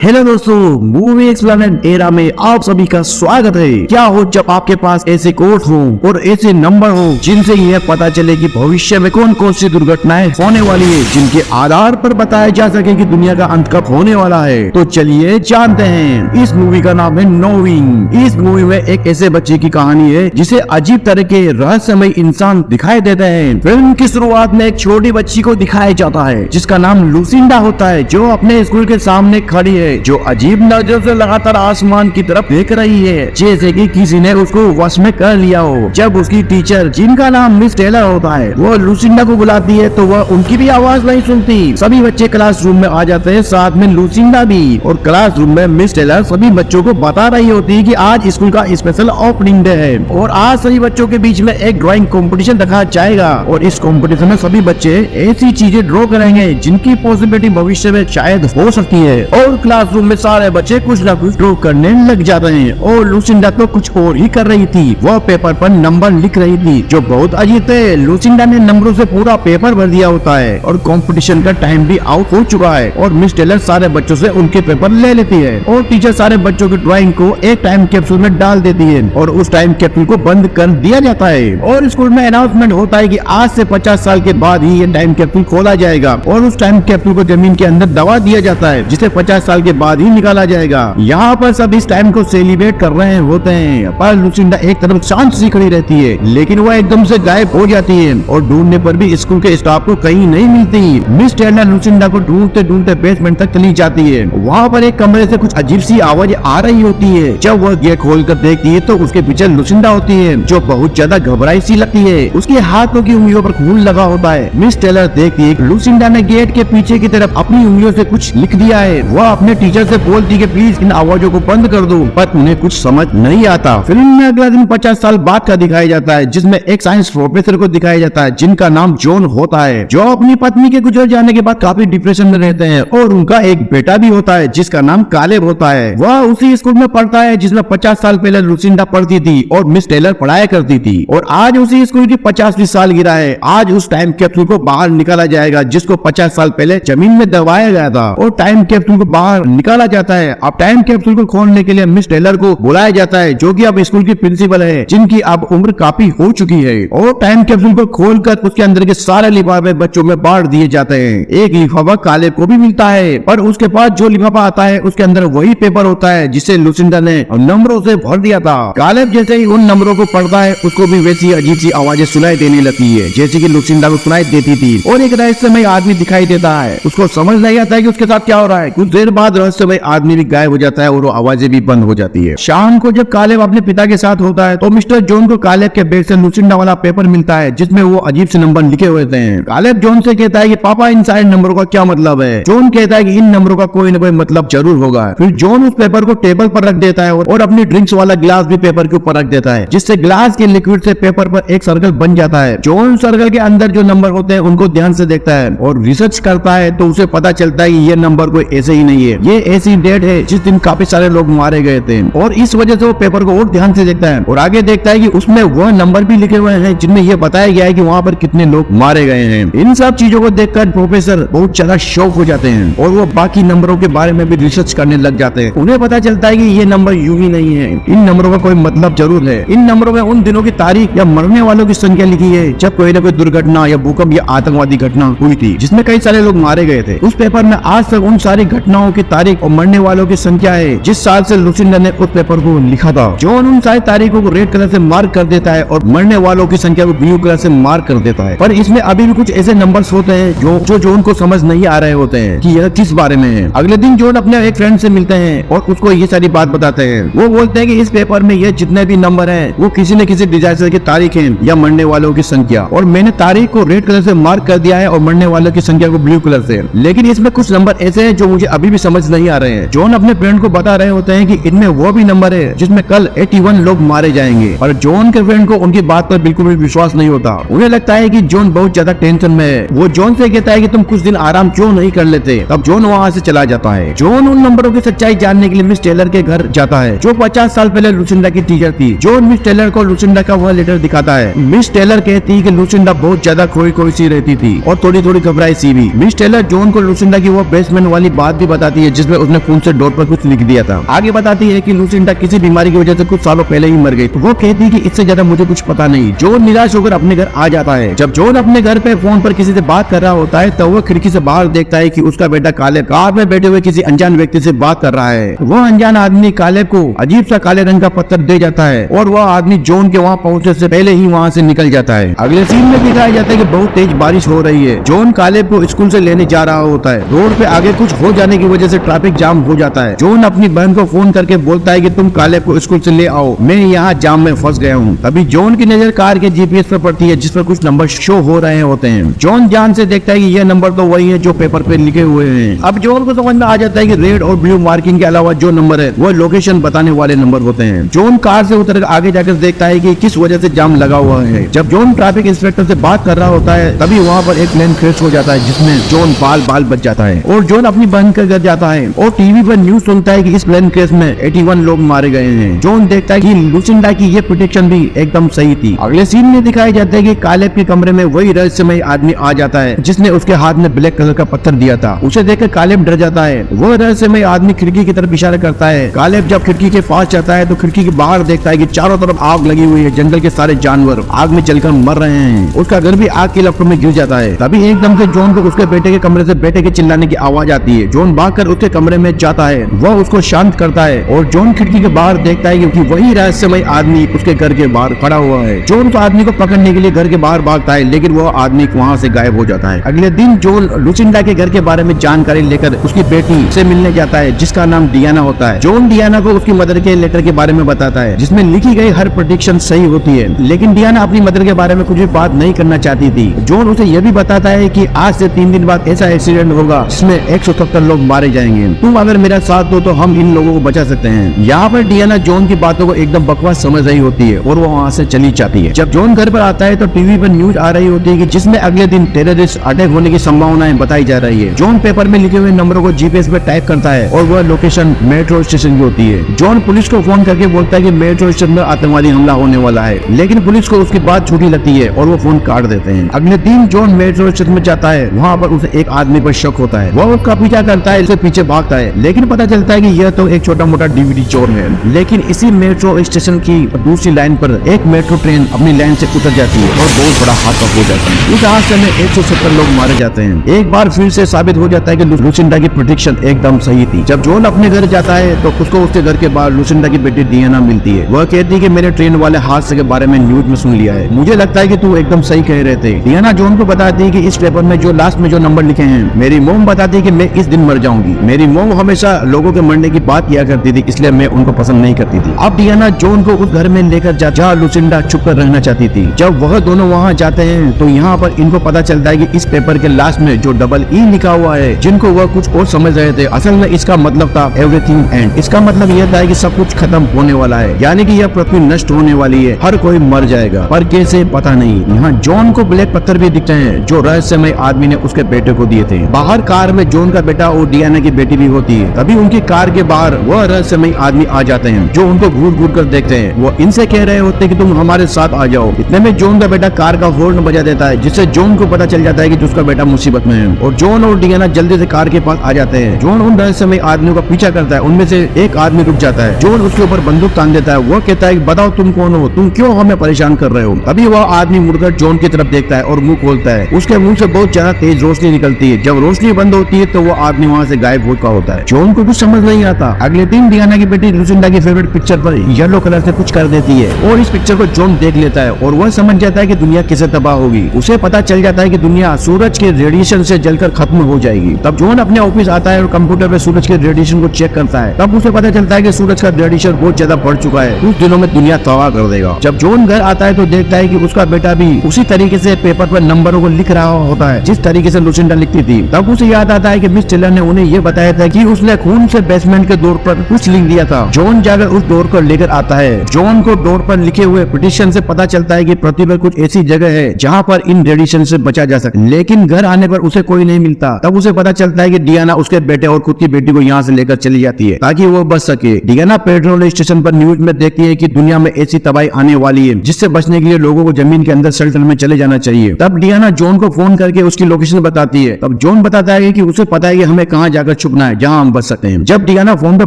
Hello दोस्तों, movie explained era में आप सभी का स्वागत है। क्या हो जब आपके पास ऐसे कोड हो और ऐसे नंबर हो जिनसे यह पता चले कि भविष्य में कौन कौन सी दुर्घटनाएं होने वाली है, जिनके आधार पर बताया जा सके कि दुनिया का अंत कब होने वाला है। तो चलिए जानते हैं। इस मूवी का नाम है नोविंग। इस मूवी में एक ऐसे बच्चे की कहानी है जिसे अजीब तरह के रहस्यमय इंसान दिखाई देते हैं। फिल्म की शुरुआत में एक छोटी बच्ची को दिखाया जाता है जिसका नाम लुसिंडा होता है, जो अपने स्कूल के सामने खड़ी है, जो अजीब नजर से लगातार आसमान की तरफ देख रही है, जैसे कि किसी ने उसको वश में कर लिया हो। जब उसकी टीचर, जिनका नाम मिस टेलर होता है, वो लुसिंडा को बुलाती है तो वह उनकी भी आवाज नहीं सुनती। सभी बच्चे क्लासरूम में आ जाते हैं, साथ में लुसिंडा भी। और क्लासरूम में मिस टेलर सभी बच्चों को बता रही होती है कि आज स्कूल का स्पेशल ओपनिंग डे है और आज सभी बच्चों के बीच में एक ड्राइंग कंपटीशन रखा जाएगा और इस कंपटीशन में सभी बच्चे ऐसी चीजें ड्रॉ करेंगे जिनकी पॉसिबिलिटी भविष्य में शायद हो सकती है। और क्लासरूम में सारे बच्चे कुछ न कुछ ड्रॉ करने लग जाते हैं और लुसिंडा तो कुछ और ही कर रही थी। वह पेपर पर नंबर लिख रही थी जो बहुत अजीब थे। लुसिंडा ने नंबरों से पूरा पेपर भर दिया होता है और कंपटीशन का टाइम भी आउट हो चुका है और मिस टेलर सारे बच्चों से उनके पेपर ले लेती है और टीचर सारे बच्चों की ड्राइंग को एक टाइम कैप्सूल में डाल देती है और उस टाइम कैप्सूल को बंद कर दिया जाता है। और स्कूल में अनाउंसमेंट होता है कि आज से 50 साल के बाद ही ये टाइम कैप्सूल खोला जाएगा और उस टाइम कैप्सूल को जमीन के अंदर दबा दिया जाता है जिसे 50 साल के बाद ही निकाला जाएगा। यहाँ पर सब इस टाइम को सेलिब्रेट कर रहे होते हैं, पर लुसिंडा एक तरफ शांत सी खड़ी रहती है, लेकिन वह एकदम से गायब हो जाती है और ढूंढने पर भी स्कूल के स्टाफ को कहीं नहीं मिलती। मिस टेलर लुसिंडा को ढूंढते ढूंढते बेसमेंट तक चली जाती है। वहाँ पर एक कमरे से कुछ अजीब सी आवाज आ रही होती है। जब वह गेट खोल कर देखती है तो उसके पीछे लुसिंडा होती है जो बहुत ज्यादा घबराई सी लगती है। उसके हाथों की उंगलियों पर खून लगा होता है। मिस टेलर देखती है लुसिंडा ने गेट के पीछे की तरफ अपनी उंगलियों से कुछ लिख दिया है। वह अपने टीचर से बोलती है प्लीज इन आवाजों को बंद कर दो, पर उन्हें कुछ समझ नहीं आता। फिल्म में अगला दिन 50 साल बाद का दिखाया जाता है जिसमें एक साइंस प्रोफेसर को दिखाया जाता है जिनका नाम जॉन होता है, जो अपनी पत्नी के गुजर जाने के बाद काफी डिप्रेशन में रहते हैं और उनका एक बेटा भी होता है जिसका नाम कालेब होता है। वह उसी स्कूल में पढ़ता है जिसमें 50 साल पहले लुसिंडा पढ़ती थी और मिस टेलर पढ़ाया करती थी। और आज उसी स्कूल की 50वीं सालगिरह है। आज उस टाइम कैप्सूल को बाहर निकाला जाएगा जिसको 50 साल पहले जमीन में दबाया गया था और टाइम कैप्सूल को बाहर निकाला जाता है। अब टाइम कैप्सूल को खोलने के लिए मिस टेलर को बुलाया जाता है जो कि अब स्कूल की प्रिंसिपल है, जिनकी अब उम्र काफी हो चुकी है। और टाइम कैप्सूल को खोलकर उसके अंदर के सारे लिफाफे बच्चों में बांट दिए जाते हैं। एक लिफाफा कालेब को भी मिलता है, पर उसके पास जो लिफाफा आता है उसके अंदर वही पेपर होता है जिसे लुसिंडा ने नंबरों से भर दिया था। कालेब जैसे ही उन नंबरों को पढ़ता है उसको भी वैसी अजीब सी आवाजें सुनाई देने लगती है जैसे कि लुसिंडा को सुनाई देती थी। और एक रहस्यमय आदमी दिखाई देता है। उसको समझ नहीं आता है कि उसके साथ क्या हो रहा है। कुछ देर बाद रहस्यमय आदमी भी गायब हो जाता है और वो आवाजें भी बंद हो जाती है। शाम को जब कालेब अपने पिता के साथ होता है तो मिस्टर जॉन को कालेब के बैग से लुसिंडा वाला पेपर मिलता है जिसमें वो अजीब से नंबर लिखे हुए थे। कालेब जॉन से कहता है कि पापा इन सारे नंबरों का क्या मतलब है। जॉन कहता है कि इन नंबरों का कोई न कोई मतलब जरूर होगा। फिर जॉन उस पेपर को टेबल पर रख देता है और अपनी ड्रिंक्स वाला गिलास भी पेपर के ऊपर रख देता है जिससे गिलास के लिक्विड से पेपर पर एक सर्कल बन जाता है। जॉन सर्कल के अंदर जो नंबर होते हैं उनको ध्यान से देखता है और रिसर्च करता है तो उसे पता चलता है कि ये नंबर कोई ऐसे ही नहीं है, ये ऐसी डेट है जिस दिन काफी सारे लोग मारे गए थे। और इस वजह से वो पेपर को और ध्यान से देखता है और आगे देखता है कि उसमें वह नंबर भी लिखे हुए हैं जिनमें यह बताया गया है कि वहाँ पर कितने लोग मारे गए हैं। इन सब चीजों को देखकर प्रोफेसर बहुत ज्यादा शॉक हो जाते हैं और वो बाकी नंबरों के बारे में भी रिसर्च करने लग जाते हैं। उन्हें पता चलता है कि ये नंबर यूं ही नहीं है, इन नंबरों का कोई मतलब जरूर है। इन नंबरों में उन दिनों की तारीख या मरने वालों की संख्या लिखी है जब कोई न कोई दुर्घटना या भूकंप या आतंकवादी घटना हुई थी जिसमें कई सारे लोग मारे गए थे। उस पेपर में आज तक उन सारी घटनाओं की तारीख और मरने वालों की संख्या है जिस साल से लुसिंडा ने उस पेपर को लिखा था। जॉन उन सारी तारीखों को रेड कलर से मार्क कर देता है और मरने वालों की संख्या को ब्लू कलर से मार्क कर देता है। पर इसमें अभी भी कुछ ऐसे नंबर्स होते हैं जो जॉन को समझ नहीं आ रहे होते हैं कि यह किस बारे में है। अगले दिन जॉन अपने एक फ्रेंड से मिलते हैं और उसको ये सारी बात बताते हैं। वो बोलते हैं कि इस पेपर में ये जितने भी नंबर हैं वो किसी न किसी डिजास्टर की तारीख है या मरने वालों की संख्या, और मैंने तारीख को रेड कलर से मार्क कर दिया है और मरने वालों की संख्या को ब्लू कलर से। लेकिन इसमें कुछ नंबर ऐसे हैं जो मुझे अभी भी समझ नहीं आ रहे हैं। जॉन अपने फ्रेंड को बता रहे होते हैं कि इनमें वो भी नंबर है जिसमें कल 81 लोग मारे जाएंगे, और जॉन के फ्रेंड को उनकी बात पर बिल्कुल भी विश्वास नहीं होता। उन्हें लगता है कि जॉन बहुत ज्यादा टेंशन में है। वो जॉन से कहता है कि तुम कुछ दिन आराम क्यों नहीं कर लेते। तब जॉन वहाँ से चला जाता है। जॉन उन नंबरों की सच्चाई जानने के लिए मिस टेलर के घर जाता है जो 50 साल पहले लुसिंडा की टीचर थी। जॉन मिस टेलर को लुसिंडा का वह लेटर दिखाता है। मिस टेलर कहती है कि लुसिंडा बहुत ज्यादा खोई सी रहती थी और थोड़ी थोड़ी घबराई सी भी। मिस टेलर जॉन को लुसिंडा की वो बेसमेंट वाली बात भी बताती है है जिसमें उसने खून से डोर पर कुछ लिख दिया था। आगे बताती है कि लुसिंडा किसी बीमारी की वजह से कुछ सालों पहले ही मर गई। तो वो कहती है कि इससे ज्यादा मुझे कुछ पता नहीं। जॉन निराश होकर अपने घर आ जाता है। जब जॉन अपने घर पे फोन पर किसी से बात कर रहा होता है तो वो खिड़की से बाहर देखता है कि उसका बेटा कालेब कार में बैठे हुए किसी अनजान व्यक्ति से बात कर रहा है। वो अनजान आदमी कालेब को अजीब सा काले रंग का पत्थर दे जाता है और वह आदमी जॉन के वहाँ पहुँचने से पहले ही वहाँ से निकल जाता है। अगले सीन में दिखाया जाता है कि बहुत तेज बारिश हो रही है। जॉन कालेब को स्कूल से लेने जा रहा होता है। रोड पे आगे कुछ हो जाने की वजह से ट्रैफिक जाम हो जाता है। जॉन अपनी बहन को फोन करके बोलता है कि तुम कालेब को स्कूल से ले आओ, मैं यहाँ जाम में फंस गया हूँ। तभी जॉन की नजर कार के जीपीएस पर पड़ती है जिस पर कुछ नंबर शो हो रहे होते हैं। जॉन ध्यान से देखता है कि यह नंबर तो वही है जो पेपर पे लिखे हुए हैं। अब जॉन को समझ में आ जाता है कि रेड और ब्लू मार्किंग के अलावा जो नंबर है वो लोकेशन बताने वाले नंबर होते हैं। जॉन कार से उतर आगे जाकर देखता है कि किस वजह से जाम लगा हुआ है। जब जॉन ट्रैफिक इंस्पेक्टर से बात कर रहा होता है तभी वहाँ पर एक प्लेन क्रैश हो जाता है जिसमें जॉन बाल बच जाता है और जॉन अपनी बहन के घर जाता है और टीवी पर न्यूज सुनता है कि इस प्लेन क्रैश में 81 लोग मारे गए हैं। जॉन देखता है कि लुसिंडा की ये प्रोटेक्शन भी एकदम सही थी। अगले सीन में दिखाया जाता है कि कालेब के कमरे में वही रहस्यमय आदमी आ जाता है जिसने उसके हाथ में ब्लैक कलर का पत्थर दिया था। उसे देखकर कालेब डर जाता है। वो रहस्यमय आदमी खिड़की की तरफ इशारा करता है। कालेब जब खिड़की के पास जाता है तो खिड़की के बाहर देखता है कि चारों तरफ आग लगी हुई है। जंगल के सारे जानवर आग में जलकर मर रहे हैं। उसका घर भी आग की लपटों में गिर जाता है। तभी एकदम से जॉन को उसके बेटे के कमरे से बेटे के चिल्लाने की आवाज आती है। जॉन भागकर उसके कमरे में जाता है। वह उसको शांत करता है और जॉन खिड़की के बाहर देखता है क्योंकि वही रहस्यमय आदमी उसके घर के बाहर खड़ा हुआ है। जॉन उस आदमी को पकड़ने के लिए घर के बाहर भागता है लेकिन वह आदमी वहाँ से गायब हो जाता है। अगले दिन जॉन लुसिंडा के घर के बारे में जानकारी लेकर उसकी बेटी से मिलने जाता है जिसका नाम डियाना होता है। जॉन डियाना को उसकी मदर के लेटर के बारे में बताता है जिसमें लिखी गई हर प्रेडिक्शन सही होती है। लेकिन डियाना अपनी मदर के बारे में कुछ भी बात नहीं करना चाहती थी। जॉन उसे यह भी बताता है कि आज से 3 दिन बाद ऐसा एक्सीडेंट होगा जिसमें 170 लोग मारे जाएंगे। तुम अगर मेरा साथ दो तो हम इन लोगों को बचा सकते हैं। यहाँ पर डियाना जॉन की बातों को एकदम बकवास समझ रही होती है और वो वहाँ से चली जाती है। जब जॉन घर पर आता है तो टीवी पर न्यूज आ रही होती है कि जिसमें अगले दिन टेररिस्ट अटैक होने की संभावनाएं बताई जा रही है। जॉन पेपर में लिखे हुए नंबरों को जीपीएस पे टाइप करता है और वह लोकेशन मेट्रो स्टेशन की होती है। जॉन पुलिस को फोन करके बोलता है कि मेट्रो स्टेशन में आतंकवादी हमला होने वाला है, लेकिन पुलिस को उसकी बात झूठी लगती है और वो फोन काट देते हैं। अगले दिन जॉन मेट्रो स्टेशन में जाता है। वहाँ पर उसे एक आदमी पर शक होता है। वह उसका पीछा करता है, उसके पीछे भागता है लेकिन पता चलता है कि यह तो एक छोटा मोटा डीवीडी चोर है। लेकिन इसी मेट्रो स्टेशन की दूसरी लाइन पर एक मेट्रो ट्रेन अपनी लाइन से उतर जाती है और बहुत बड़ा हादसा हो जाता है। इस हादसे में 170 लोग मारे जाते हैं। एक बार फिर से साबित हो जाता है कि लुसिंडा की प्रेडिक्शन एकदम सही थी। जब जॉन अपने घर जाता है तो उसको उसके घर के बाहर लुसिंडा की बेटी डियाना मिलती है। वह कहती है कि मैंने ट्रेन वाले हादसे के बारे में न्यूज में सुन लिया है, मुझे लगता है कि तू एकदम सही कह रहे थे। डियाना जॉन को बताती है कि इस पेपर में जो लास्ट में जो नंबर लिखे हैं, मेरी मोम बताती है कि मैं इस दिन मर जाऊंगी। मेरी मोम हमेशा लोगों के मरने की बात किया करती थी, इसलिए मैं उनको पसंद नहीं करती थी। अब डियाना जॉन को उस घर में लेकर जहाँ लुसिंडा छुप कर रहना चाहती थी। जब वह दोनों वहाँ जाते हैं तो यहाँ पर इनको पता चलता है कि इस पेपर के लास्ट में जो डबल ई लिखा हुआ है, जिनको वह कुछ और समझ रहे थे, असल में इसका मतलब था एवरीथिंग एंड। इसका मतलब यह था कि सब कुछ खत्म होने वाला है, यानी कि यह पृथ्वी नष्ट होने वाली है, हर कोई मर जाएगा, पर कैसे पता नहीं। यहाँ जॉन को ब्लैक पत्थर भी दिखते हैं जो रहस्यमय आदमी ने उसके बेटे को दिए थे। बाहर कार में जॉन का बेटा और डियाना की बेटी भी होती है। तभी उनकी कार के बाहर वह रहस्यमय आदमी आ जाते हैं जो उनको घूर घूर कर देखते हैं। वो इनसे कह रहे होते कि तुम हमारे साथ आ जाओ। इतने में जॉन का बेटा कार का हॉर्न बजा देता है जिससे जॉन को पता चल जाता है कि उसका बेटा मुसीबत में है और जॉन और डियाना जल्दी से कार के पास आ जाते हैं। जॉन उन रहस्यमय आदमियों का पीछा करता है। उनमें से एक आदमी रुक जाता है। जॉन उसके ऊपर बंदूक तान देता है। वो कहता है कि बताओ तुम कौन हो, तुम क्यों हमें परेशान कर रहे हो। तभी वह आदमी मुड़कर जॉन की तरफ देखता है और मुंह खोलता है। उसके मुंह से बहुत ज्यादा तेज रोशनी निकलती है। जब रोशनी बंद होती है तो वो आदमी वहाँ से गायब हो चुका होता है। जॉन को कुछ समझ नहीं आता। अगले दिन डियाना की बेटी लुसिंडा की फेवरेट पिक्चर पर येलो कलर से कुछ कर देती है और इस पिक्चर को जॉन देख लेता है और वह समझ जाता है कि दुनिया कैसे तबाह होगी। उसे पता चल जाता है कि दुनिया सूरज के रेडिएशन से जलकर खत्म हो जाएगी। तब जॉन अपने ऑफिस आता है और कंप्यूटर पे सूरज के रेडिएशन को चेक करता है। तब उसे पता चलता है कि सूरज का रेडिएशन बहुत ज्यादा बढ़ चुका है, कुछ दिनों में दुनिया तबाह कर देगा। जब जॉन घर आता है तो देखता है कि उसका बेटा भी उसी तरीके से पेपर पर नंबरों को लिख रहा होता है जिस तरीके से लुसिंडा लिखती थी। तब उसे याद आता है कि मिस टेलर ने उन्हें यह बताया था कि उसने खून से बेसमेंट के डोर पर कुछ लिख दिया था। जॉन जाकर उस डोर को लेकर आता है। जॉन को डोर पर लिखे हुए पिटिशन से पता चलता है कि पृथ्वी पर कुछ ऐसी जगह है जहाँ पर इन रेडिएशन से बचा जा सके, लेकिन घर आने पर उसे कोई नहीं मिलता। तब उसे पता चलता है कि डियाना उसके बेटे और खुद की बेटी को यहाँ से लेकर चली जाती है ताकि वो बच सके। डियाना पेट्रोल स्टेशन पर न्यूज में देखती है कि दुनिया में ऐसी तबाही आने वाली है जिससे बचने के लिए लोगों को जमीन के अंदर शेल्टर में चले जाना चाहिए। तब डियाना जॉन को फोन करके उसकी लोकेशन बताती है। तब जॉन बताता है कि उसे पता है कि हमें कहाँ जाकर छुपना है जहाँ हम बच सकते हैं। जब डियाना फोन पे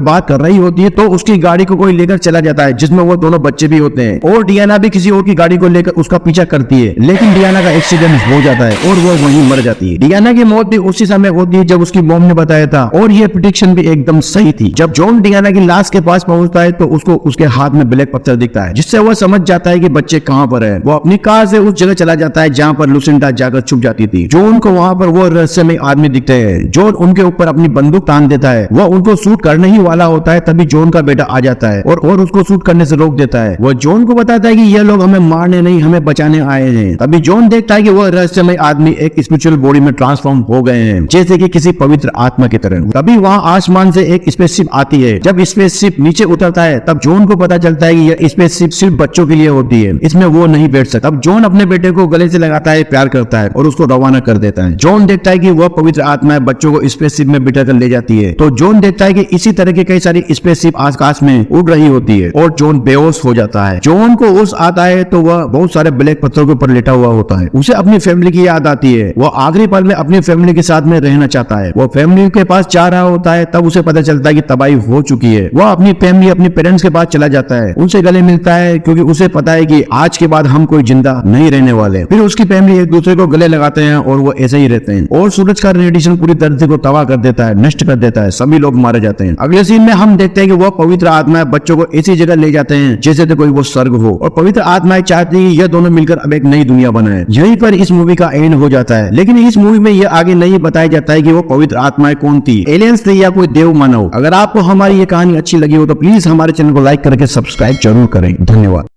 बात कर रही होती है तो उसकी गाड़ी को कोई लेकर चला जाता है जिसमें वो दोनों बच्चे भी होते हैं और डियाना भी किसी और की गाड़ी को लेकर उसका पीछा करती है, लेकिन डियाना का एक्सीडेंट हो जाता है और वो वहीं मर जाती है। डियाना की मौत भी उसी समय होती है जब उसकी मॉम ने बताया था और ये प्रेडिक्शन भी एकदम सही थी। जब जॉन डियाना की लाश के पास पहुंचता है तो उसको उसके हाथ में ब्लैक पत्थर दिखता है जिससे वो समझ जाता है कि बच्चे कहाँ पर है। वो अपनी कार से उस जगह चला जाता है जहाँ पर लुसिंडा जाकर छुप जाती थी। जॉन को वहाँ पर वो रहस्यमय आदमी दिखते हैं। जॉन उनके ऊपर अपनी बंदूक तान देता है। वो उनको शूट करने ही वाला होता है तभी जॉन का बेटा आ जाता है और उसको शूट करने से रोक देता है। वो जॉन को बताता है कि ये लोग हमें मारने नहीं हमें बचाने आए हैं। तभी जॉन देखता है कि वो रहस्यमय आदमी एक स्पिरिचुअल बॉडी में ट्रांसफॉर्म हो गए हैं जैसे कि किसी पवित्र आत्मा की तरह। तभी वहाँ आसमान से एक स्पेसशिप आती है। जब स्पेसशिप नीचे उतरता है तब जॉन को पता चलता है कि यह स्पेसशिप सिर्फ बच्चों के लिए होती है, इसमें वो नहीं बैठ सकता। तब जॉन अपने बेटे को गले से लगाता है, प्यार करता है और उसको रवाना कर देता है। जॉन देखता है कि वह पवित्र आत्मा बच्चों को स्पेसशिप में बिठा कर ले जाती है। तो जॉन देखता है कि इसी तरह की कई सारी स्पेसशिप आकाश में उड़ रही होती है और जॉन बेहोश हो जाता है। जॉन को होश आता है तो वह बहुत सारे ब्लैक पत्थरों के ऊपर लेटा हुआ होता है। उसे अपनी फैमिली की याद आती है। वो आखिरी पल में अपनी फैमिली के साथ में रहना चाहता है। वो फैमिली के पास जा रहा होता है तब उसे पता चलता है कि तबाही हो चुकी है। वह अपनी फैमिली अपने पेरेंट्स के पास चला जाता है, उनसे गले मिलता है क्योंकि उसे पता है कि आज के बाद हम कोई जिंदा नहीं रहने वाले। फिर उसकी फैमिली एक दूसरे को गले लगाते हैं और वो ऐसे ही रहते हैं और सूरज का रेडिएशन पूरी धरती को तबाह कर देता है, नष्ट कर देता है। सभी लोग मारे जाते हैं। अगले सीन में हम देखते हैं कि वो पवित्र आत्माएं बच्चों को ऐसी जगह ले जाते हैं जैसे तो कोई वो स्वर्ग हो और पवित्र आत्माएं चाहती है यह दोनों मिलकर अब एक नई दुनिया बनाए। यहीं पर इस मूवी का एंड हो जाता है। लेकिन इस मूवी में यह आगे नहीं बताया जाता है कि वो पवित्र आत्माएं कौन थी, एलियंस थे या कोई देव मानव। अगर आपको हमारी ये कहानी अच्छी लगी हो तो प्लीज हमारे चैनल को लाइक करके सब्सक्राइब जरूर करें। धन्यवाद।